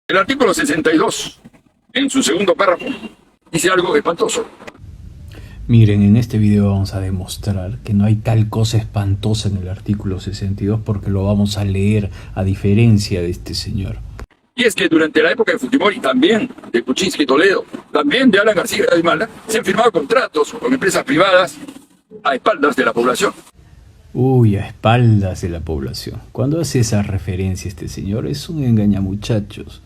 El artículo 62, en su segundo párrafo, dice algo espantoso. Miren, en este video vamos a demostrar que no hay tal cosa espantosa en el artículo 62 porque lo vamos a leer a diferencia de este señor. Y es que durante la época de Fujimori, también de Kuczynski Toledo, también de Alan García Aymala, se han firmado contratos con empresas privadas a espaldas de la población. Uy, a espaldas de la población. Cuando hace esa referencia este señor es un engañamuchachos.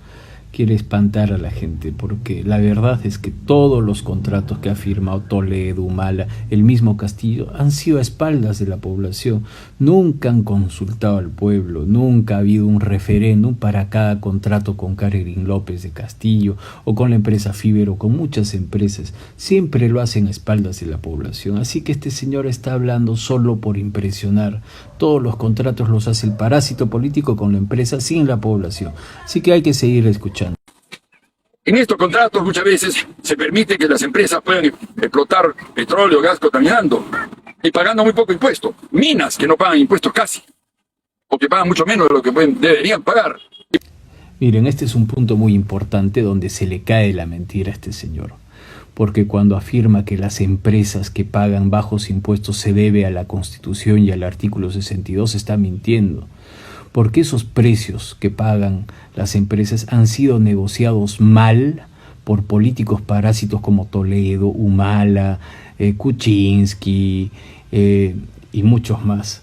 Quiere espantar a la gente porque la verdad es que todos los contratos que ha firmado Toledo, Humala, el mismo Castillo han sido a espaldas de la población. Nunca han consultado al pueblo, nunca ha habido un referéndum para cada contrato con Carolyn López de Castillo o con la empresa Fiber o con muchas empresas. Siempre lo hacen a espaldas de la población. Así que este señor está hablando solo por impresionar. Todos los contratos los hace el parásito político con la empresa sin la población. Así que hay que seguir escuchando. En estos contratos muchas veces se permite que las empresas puedan explotar petróleo, gas contaminando y pagando muy poco impuesto. Minas que no pagan impuestos casi, o que pagan mucho menos de lo que deberían pagar. Miren, este es un punto muy importante donde se le cae la mentira a este señor. Porque cuando afirma que las empresas que pagan bajos impuestos se debe a la Constitución y al artículo 62, está mintiendo. Porque esos precios que pagan las empresas han sido negociados mal por políticos parásitos como Toledo, Humala, Kuczynski y muchos más.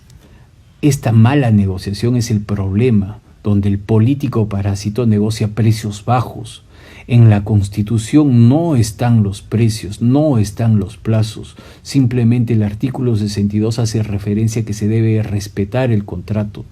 Esta mala negociación es el problema, donde el político parásito negocia precios bajos. En la Constitución no están los precios, no están los plazos. Simplemente el artículo 62 hace referencia a que se debe respetar el contrato.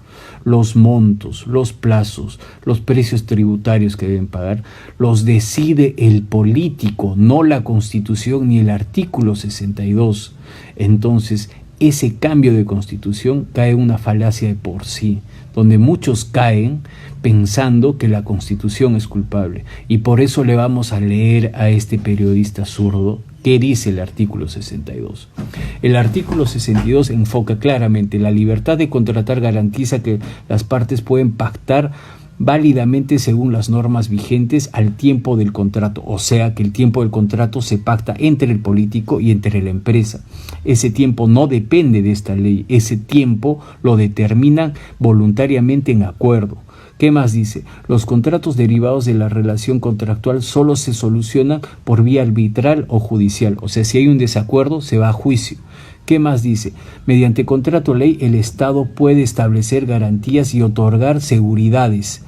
Los montos, los plazos, los precios tributarios que deben pagar, los decide el político, no la Constitución ni el artículo 62. Entonces, ese cambio de Constitución cae en una falacia de por sí, donde muchos caen pensando que la Constitución es culpable. Y por eso le vamos a leer a este periodista zurdo qué dice el artículo 62. El artículo 62 enfoca claramente la libertad de contratar, garantiza que las partes pueden pactar válidamente según las normas vigentes al tiempo del contrato, o sea que el tiempo del contrato se pacta entre el político y entre la empresa. Ese tiempo no depende de esta ley, ese tiempo lo determinan voluntariamente en acuerdo. ¿Qué más dice? Los contratos derivados de la relación contractual solo se solucionan por vía arbitral o judicial, o sea, si hay un desacuerdo se va a juicio. ¿Qué más dice? Mediante contrato ley el Estado puede establecer garantías y otorgar seguridades.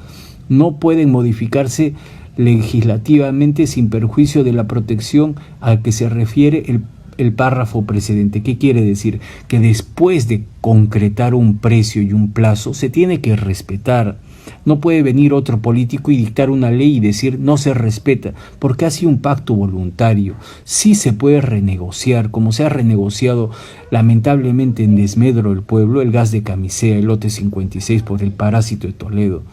No pueden modificarse legislativamente sin perjuicio de la protección a que se refiere el párrafo precedente. ¿Qué quiere decir? Que después de concretar un precio y un plazo se tiene que respetar. No puede venir otro político y dictar una ley y decir no se respeta, porque ha sido un pacto voluntario. Sí se puede renegociar, como se ha renegociado lamentablemente en desmedro del pueblo el gas de Camisea, el lote 56 por el parásito de Toledo.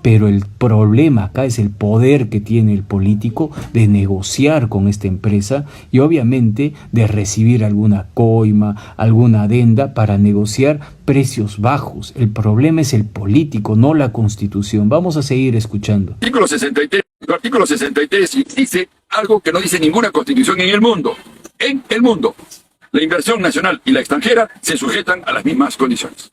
Pero el problema acá es el poder que tiene el político de negociar con esta empresa y obviamente de recibir alguna coima, alguna adenda para negociar precios bajos. El problema es el político, no la Constitución. Vamos a seguir escuchando. El artículo 63 dice algo que no dice ninguna Constitución en el mundo. En el mundo, la inversión nacional y la extranjera se sujetan a las mismas condiciones.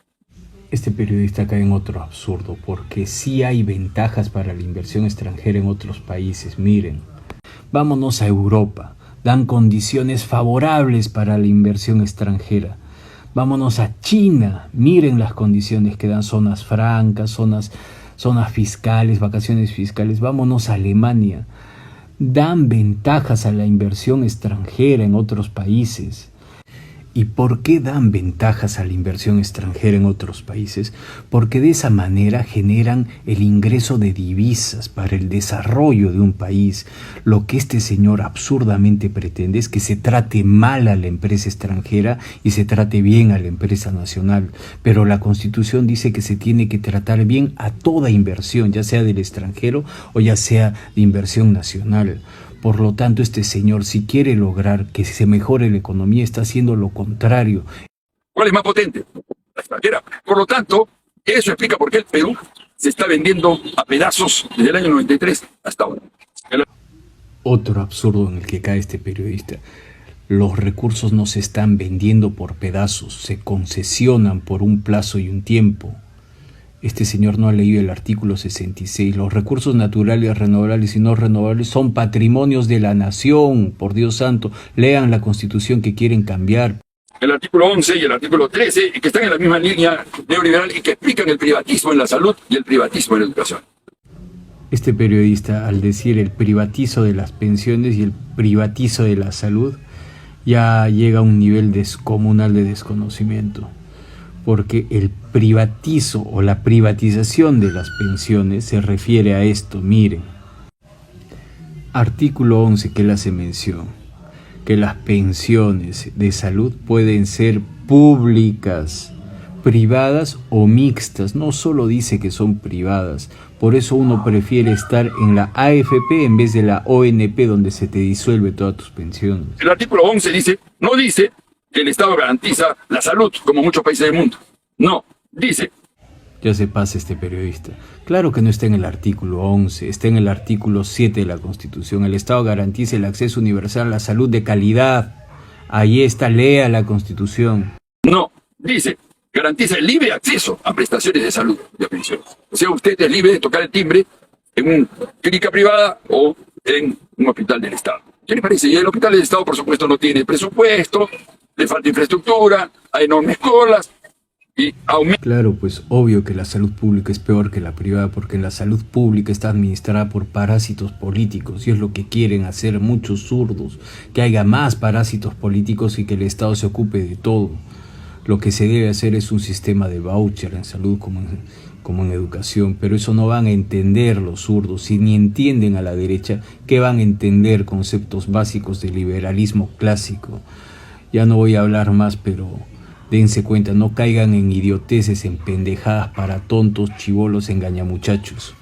Este periodista cae en otro absurdo, porque sí hay ventajas para la inversión extranjera en otros países. Miren, vámonos a Europa, dan condiciones favorables para la inversión extranjera. Vámonos a China, miren las condiciones que dan, zonas francas, zonas fiscales, vacaciones fiscales. Vámonos a Alemania, dan ventajas a la inversión extranjera en otros países. ¿Y por qué dan ventajas a la inversión extranjera en otros países? Porque de esa manera generan el ingreso de divisas para el desarrollo de un país. Lo que este señor absurdamente pretende es que se trate mal a la empresa extranjera y se trate bien a la empresa nacional. Pero la Constitución dice que se tiene que tratar bien a toda inversión, ya sea del extranjero o ya sea de inversión nacional. Por lo tanto, este señor, si quiere lograr que se mejore la economía, está haciendo lo contrario. ¿Cuál es más potente? La extranjera. Por lo tanto, eso explica por qué el Perú se está vendiendo a pedazos desde el año 93 hasta ahora. Otro absurdo en el que cae este periodista. Los recursos no se están vendiendo por pedazos, se concesionan por un plazo y un tiempo. Este señor no ha leído el artículo 66. Los recursos naturales, renovables y no renovables son patrimonios de la nación. Por Dios santo, lean la Constitución que quieren cambiar. El artículo 11 y el artículo 13, que están en la misma línea neoliberal y que explican el privatismo en la salud y el privatismo en la educación. Este periodista, al decir el privatizo de las pensiones y el privatizo de la salud, ya llega a un nivel descomunal de desconocimiento. Porque el privatizo o la privatización de las pensiones se refiere a esto. Miren, artículo 11 que él hace mención, que las pensiones de salud pueden ser públicas, privadas o mixtas. No solo dice que son privadas, por eso uno prefiere estar en la AFP en vez de la ONP, donde se te disuelve todas tus pensiones. El artículo 11 dice, no dice que el Estado garantiza la salud, como muchos países del mundo. No, dice. Ya se pasa este periodista. Claro que no está en el artículo 11, está en el artículo 7 de la Constitución. El Estado garantiza el acceso universal a la salud de calidad. Ahí está, lea la Constitución. No, dice, garantiza el libre acceso a prestaciones de salud y a pensiones. O sea, usted es libre de tocar el timbre en una clínica privada o en un hospital del Estado. ¿Qué le parece? Y el hospital del Estado, por supuesto, no tiene presupuesto, le falta infraestructura, hay enormes colas y aumenta. Claro, pues obvio que la salud pública es peor que la privada, porque la salud pública está administrada por parásitos políticos y es lo que quieren hacer muchos zurdos, que haya más parásitos políticos y que el Estado se ocupe de todo. Lo que se debe hacer es un sistema de voucher en salud como en educación, pero eso no van a entender los zurdos. Si ni entienden a la derecha, ¿qué van a entender conceptos básicos del liberalismo clásico? Ya no voy a hablar más, pero dense cuenta, no caigan en idioteces, en pendejadas para tontos, chibolos, engañamuchachos.